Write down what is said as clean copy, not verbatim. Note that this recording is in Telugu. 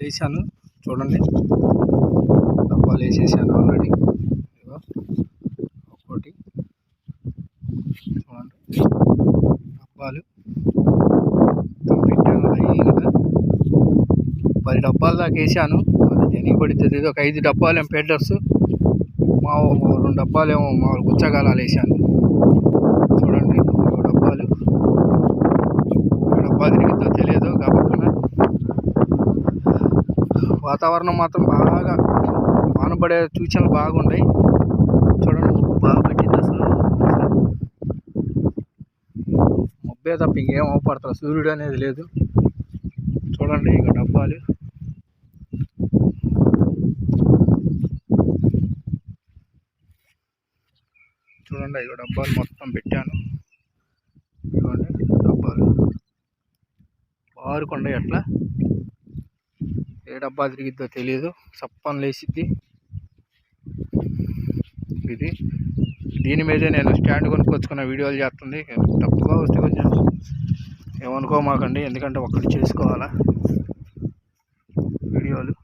వేసాను చూడండి, డబ్బాలు వేసేసాను ఆల్రెడీ. ఒక్కోటి చూడండి, డబ్బాలు పెట్టాను లైన్గా 10 డబ్బాల దాకా వేసాను. అది దేనికి పడుతుంది, ఒక 5 డబ్బాలు ఏమో ఫీడర్స్, 2 డబ్బాలు ఏమో మామూలు గుచ్చగాలాలు వేసాను. చూడండి డబ్బాలు, డబ్బా తిరిగిద్దో తెలియదు కాబట్టి వాతావరణం మాత్రం బాగా వానపడే సూచనలు బాగున్నాయి. చూడండి ఉప్పు బాగా పెట్టింది, అసలు మబ్బే తప్ప ఇంకేం అవపడతారు, సూర్యుడు అనేది లేదు. చూడండి ఇక డబ్బాలు చూడండి, ఇక డబ్బాలు మొత్తం పెట్టాను. ఇదిగోండి డబ్బాలు బారుకుండా ఎట్లా ఏ డబ్బా తిరిగిద్దో తెలియదు, సప్పని లేసిద్ది. ఇది దీని మీదే నేను స్టాండ్ కొనుక్కొచ్చుకున్న వీడియోలు చేస్తుంది. తప్పుగా వస్తే కొంచెం ఏమనుకోమాకండి, ఎందుకంటే ఒక్కటి చేసుకోవాలా వీడియోలు.